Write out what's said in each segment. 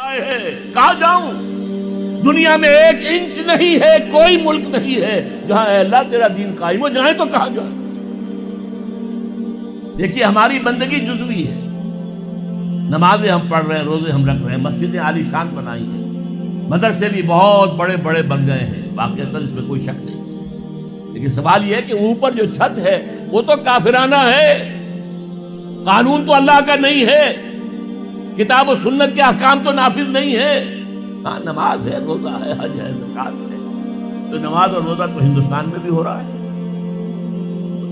کہاں جاؤں؟ دنیا میں ایک انچ نہیں ہے، کوئی ملک نہیں ہے جہاں اے اللہ تیرا دین قائم ہو، جائیں تو کہاں جائیں؟ دیکھیے ہماری بندگی جزوی ہے، نمازیں ہم پڑھ رہے ہیں، روزے ہم رکھ رہے ہیں، مسجدیں عالی شان بنائی ہیں، مدرسے بھی بہت بڑے بڑے بن گئے ہیں، واقعتاً اس میں کوئی شک نہیں، لیکن سوال یہ ہے کہ اوپر جو چھت ہے وہ تو کافرانہ ہے، قانون تو اللہ کا نہیں ہے، کتاب و سنت کے احکام تو نافذ نہیں ہے۔ ہاں نماز ہے، روزہ ہے، حج ہے، زکوٰۃ ہے، تو نماز اور روزہ تو ہندوستان میں بھی ہو رہا ہے،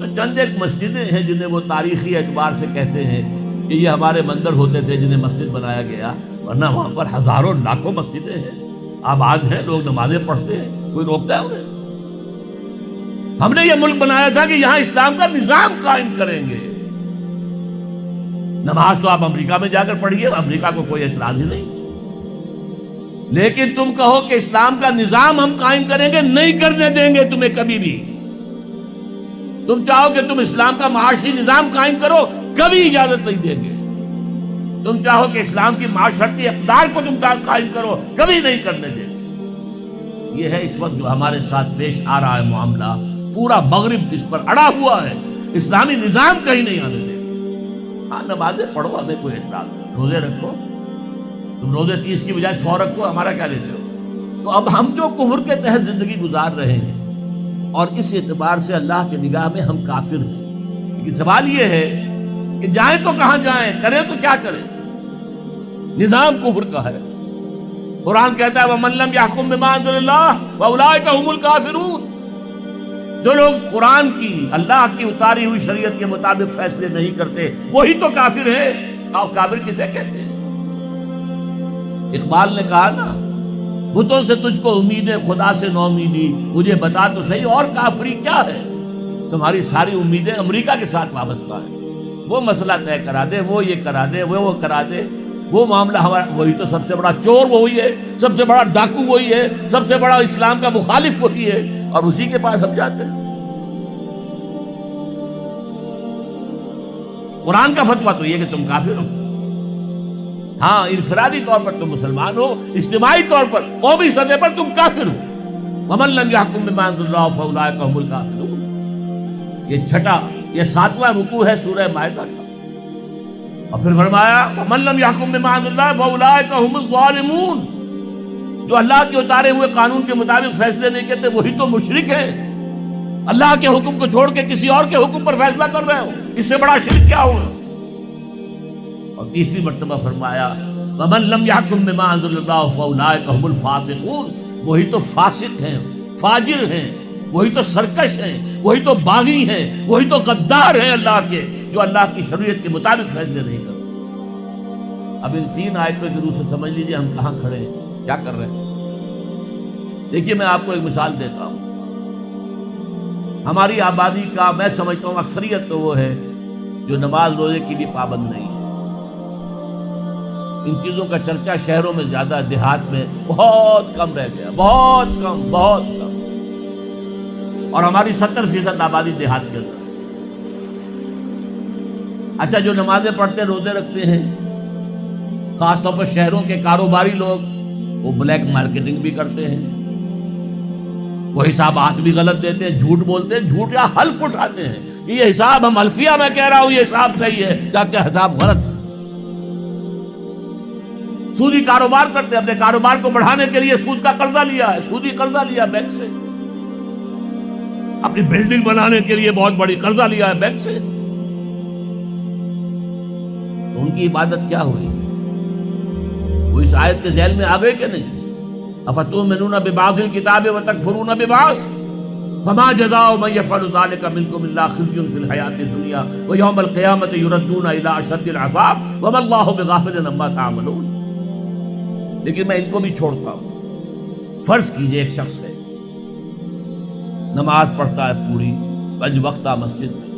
تو چند ایک مسجدیں ہیں جنہیں وہ تاریخی اعتبار سے کہتے ہیں کہ یہ ہمارے مندر ہوتے تھے جنہیں مسجد بنایا گیا، ورنہ وہاں پر ہزاروں لاکھوں مسجدیں ہیں، آباد ہیں، لوگ نمازیں پڑھتے ہیں، کوئی روکتا ہے انہیں؟ ہم نے یہ ملک بنایا تھا کہ یہاں اسلام کا نظام قائم کریں گے۔ نماز تو آپ امریکہ میں جا کر پڑھیے، امریکہ کو کوئی اعتراض ہی نہیں، لیکن تم کہو کہ اسلام کا نظام ہم قائم کریں گے، نہیں کرنے دیں گے تمہیں کبھی بھی۔ تم چاہو کہ تم اسلام کا معاشی نظام قائم کرو، کبھی اجازت نہیں دیں گے۔ تم چاہو کہ اسلام کی معاشرتی اقدار کو تم قائم کرو، کبھی نہیں کرنے دیں گے۔ یہ ہے اس وقت جو ہمارے ساتھ پیش آ رہا ہے معاملہ، پورا مغرب اس پر اڑا ہوا ہے، اسلامی نظام کہیں نہیں آنے دیں گے۔ ہاں نمازیں پڑھو، ہمیں کوئی اعتراض نہیں، روزے رکھو، تم روزے 30 کی بجائے 100 رکھو، ہمارا کیا لیتے ہو؟ تو اب ہم جو کفر کے تحت زندگی گزار رہے ہیں اور اس اعتبار سے اللہ کی نگاہ میں ہم کافر ہیں، لیکن سوال یہ ہے کہ جائیں تو کہاں جائیں، کریں تو کیا کریں؟ نظام کفر کا ہے، قرآن کہتا ہے وَمَن لَّمْ يَحْكُم بِمَا أَنزَلَ اللَّهُ فَأُولَٰئِكَ هُمُ الْكَافِرُونَ۔ جو لوگ قرآن کی، اللہ کی اتاری ہوئی شریعت کے مطابق فیصلے نہیں کرتے، وہی تو کافر ہے۔ اور کافر کسے کہتے ہیں؟ اقبال نے کہا نا، بتوں سے تجھ کو امید ہے، خدا سے نو امیدی، مجھے بتا تو صحیح اور کافری کیا ہے؟ تمہاری ساری امیدیں امریکہ کے ساتھ وابستہ ہیں، وہ مسئلہ طے کرا دے، وہ یہ کرا دے، وہ کرا دے، وہ معاملہ ہمارا، وہی تو سب سے بڑا چور وہی ہے، سب سے بڑا ڈاکو وہی ہے، سب سے بڑا اسلام کا مخالف وہی ہے، اور اسی کے پاس ہم جاتے ہیں۔ قرآن کا فتویٰ تو یہ کہ تم کافر ہو۔ ہاں انفرادی طور پر تم مسلمان ہو، اجتماعی طور پر قومی سطح پر تم کافر ہو۔ وَمَن لَّمْ يَحْكُم بِمَا أَنزَلَ اللَّهُ فَأُولَٰئِكَ هُمُ الْكَافِرُونَ۔ یہ چھٹا، یہ 7واں رکوع ہے سورہ مائدہ کا، اور پھر فرمایا وَمَن لَّمْ يَحْكُم بِمَا أَنزَلَ اللَّهُ فَأُولَٰئِكَ هُمُ الظَّالِمُونَ۔ جو اللہ کے اتارے ہوئے قانون کے مطابق فیصلے نہیں کرتے وہی تو مشرک ہے۔ اللہ کے حکم کو چھوڑ کے کسی اور کے حکم پر فیصلہ کر رہے ہو، اس سے بڑا شرک کیا ہوگا؟ اور تیسری مرتبہ فرمایا وَمَن لَّمْ يَحْكُم بِمَا أَنزَلَ اللَّهُ فَأُولَٰئِكَ هُمُ الْفَاسِقُونَ۔ وہی تو فاسق ہیں، فاجر ہیں، وہی تو سرکش ہیں، وہی تو باغی ہیں، وہی تو غدار ہیں اللہ کے، جو اللہ کی شریعت کے مطابق فیصلے نہیں کرتے۔ اب ان 3 آیتوں کی روح سے سمجھ لیجئے ہم کہاں کھڑے ہیں، کیا کر رہے ہیں۔ دیکھیے میں آپ کو ایک مثال دیتا ہوں، ہماری آبادی کا میں سمجھتا ہوں اکثریت تو وہ ہے جو نماز روزے کی بھی پابند نہیں ہے۔ ان چیزوں کا چرچا شہروں میں زیادہ، دیہات میں بہت کم رہ گیا، بہت کم، بہت کم، اور ہماری 70% آبادی دیہات کے اندر۔ اچھا جو نمازیں پڑھتے روزے رکھتے ہیں، خاص طور پر شہروں کے کاروباری لوگ، وہ بلیک مارکیٹنگ بھی کرتے ہیں، وہ حسابات بھی غلط دیتے ہیں، جھوٹ بولتے ہیں، جھوٹ یا حلف اٹھاتے ہیں کہ یہ حساب ہم حلفیہ میں کہہ رہا ہوں یہ حساب صحیح ہے، جبکہ حساب غلط ہے۔ سودی کاروبار کرتے ہیں، اپنے کاروبار کو بڑھانے کے لیے سود کا قرضہ لیا ہے، سودی قرضہ لیا بینک سے، اپنی بلڈنگ بنانے کے لیے بہت بڑی قرضہ لیا ہے بینک سے، تو ان کی عبادت کیا ہوئی؟ وہ اس آیت کے ذیل میں آ گئے کہ نہیں؟ افتؤمنون ببعض الکتاب وتکفرون ببعض فما جزاء من يفعل ذلك منكم الا خزي في الحياة الدنيا ويوم القيامة يردون الى اشد العذاب وما الله بغافل عما تعملون۔ لیکن میں ان کو بھی چھوڑتا ہوں۔ فرض کیجئے ایک شخص ہے، نماز پڑھتا ہے پوری 5 وقتہ مسجد میں،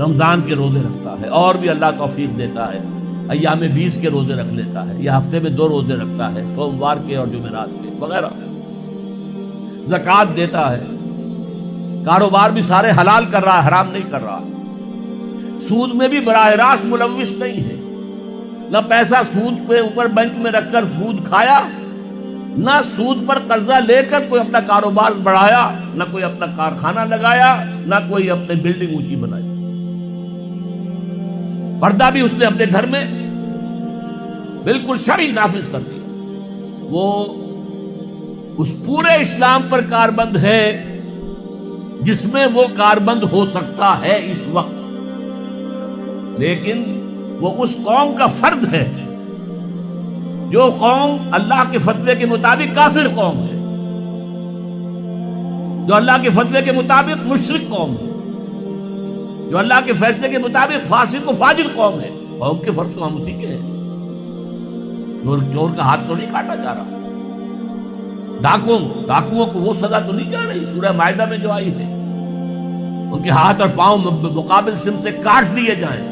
رمضان کے روزے رکھتا ہے، اور بھی اللہ توفیق دیتا ہے، ایام 20 کے روزے رکھ لیتا ہے، یا ہفتے میں 2 روزے رکھتا ہے، سوموار کے اور جمعرات کے وغیرہ، زکوٰۃ دیتا ہے، کاروبار بھی سارے حلال کر رہا ہے، حرام نہیں کر رہا، سود میں بھی براہ راست ملوث نہیں ہے، نہ پیسہ سود پہ اوپر بینک میں رکھ کر سود کھایا، نہ سود پر قرضہ لے کر کوئی اپنا کاروبار بڑھایا، نہ کوئی اپنا کارخانہ لگایا، نہ کوئی اپنے بلڈنگ اونچی بنائی۔ پردہ بھی اس نے اپنے گھر میں بالکل شرعی نافذ کر دیا۔ وہ اس پورے اسلام پر کاربند ہے جس میں وہ کاربند ہو سکتا ہے اس وقت، لیکن وہ اس قوم کا فرد ہے جو قوم اللہ کے فتوے کے مطابق کافر قوم ہے، جو اللہ کے فتوے کے مطابق مشرک قوم ہے، جو اللہ کے فیصلے کے مطابق فاسق و فاجر قوم ہے۔ قوم کے فرد تو ہم اسی کے ہیں۔ چور کا ہاتھ تو نہیں کاٹا جا رہا، ڈاکوؤں کو وہ سزا تو نہیں جا رہی سورہ مائدہ میں جو آئی ہے، ان کے ہاتھ اور پاؤں مقابل سم سے کاٹ دیے جائیں،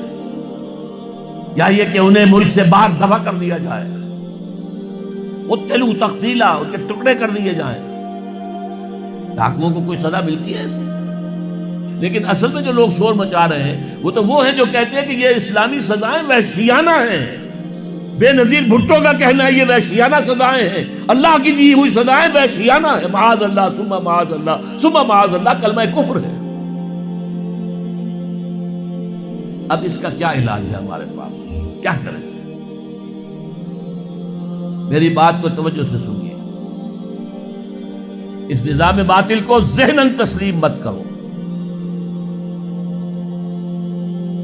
یا یہ کہ انہیں ملک سے باہر دفع کر دیا جائے، قتلوا تقتیلا، ان کے ٹکڑے کر دیے جائیں۔ ڈاکوؤں کو کوئی سزا ملتی ہے ایسے؟ لیکن اصل میں جو لوگ شور مچا رہے ہیں وہ ہیں جو کہتے ہیں کہ یہ اسلامی سزائیں وحشیانہ ہیں۔ بے نظیر بھٹو کا کہنا ہے یہ وحشیانہ سزائیں ہیں، اللہ کی دی ہوئی سزائیں وحشیانہ ہیں۔ معاذ اللہ ثم معاذ اللہ ثم معاذ اللہ کلمہ کفر ہے۔ اب اس کا کیا علاج ہے ہمارے پاس؟ کیا کریں؟ میری بات کو توجہ سے سنیے۔ اس نظام باطل کو ذہناً تسلیم مت کرو،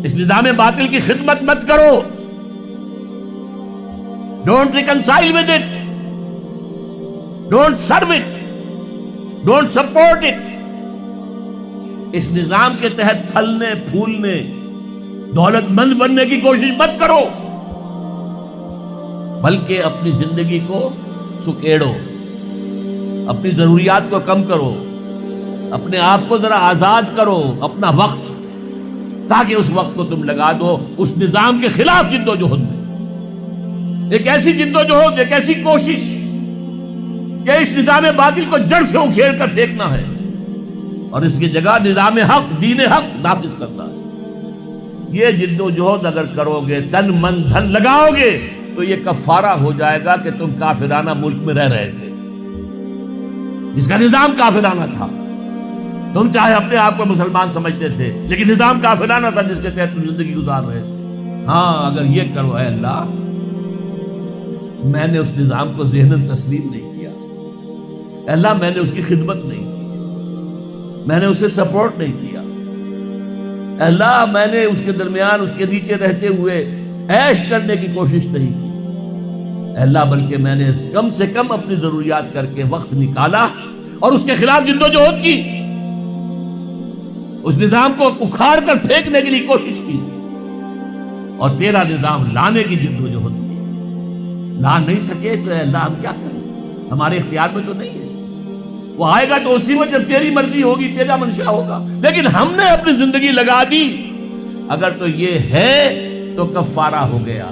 اس نظام باطل کی خدمت مت کرو۔ Don't reconcile with it, don't serve it, don't support it. اس نظام کے تحت پھلنے پھولنے دولت مند بننے کی کوشش مت کرو، بلکہ اپنی زندگی کو سکیڑو، اپنی ضروریات کو کم کرو، اپنے آپ کو ذرا آزاد کرو، اپنا وقت، تاکہ اس وقت کو تم لگا دو اس نظام کے خلاف جدوجہد میں۔ ایک ایسی جدوجہد، ایک ایسی کوشش کہ اس نظام باطل کو جڑ سے اکھیڑ کر پھینکنا ہے اور اس کی جگہ نظام حق، دین حق نافذ کرنا ہے۔ یہ جدوجہد اگر کرو گے، تن من دھن لگاؤ گے، تو یہ کفارہ ہو جائے گا کہ تم کافرانہ ملک میں رہ رہے تھے، جس کا نظام کافرانہ تھا۔ تم چاہے اپنے آپ کو مسلمان سمجھتے تھے، لیکن نظام کافرانہ تھا جس کے تحت تم زندگی گزار رہے تھے۔ ہاں، اگر یہ کرو، اے اللہ میں نے اس نظام کو ذہناً تسلیم نہیں کیا، اے اللہ میں نے اس کی خدمت نہیں کی، میں نے اسے سپورٹ نہیں کیا، اے اللہ میں نے اس کے درمیان اس کے نیچے رہتے ہوئے عیش کرنے کی کوشش نہیں کی، اے اللہ بلکہ میں نے کم سے کم اپنی ضروریات کر کے وقت نکالا اور اس کے خلاف جدوجہد کی، اس نظام کو اکھاڑ کر پھینکنے کے لیے کوشش کی، اور تیرا نظام لانے کی جدوجہد کی۔ لا نہیں سکے تو اے اللہ ہم کیا کریں؟ ہمارے اختیار میں تو نہیں ہے، وہ آئے گا تو اسی وقت جب تیری مرضی ہوگی، تیرا منشا ہوگا، لیکن ہم نے اپنی زندگی لگا دی۔ اگر تو یہ ہے تو کفارہ ہو گیا۔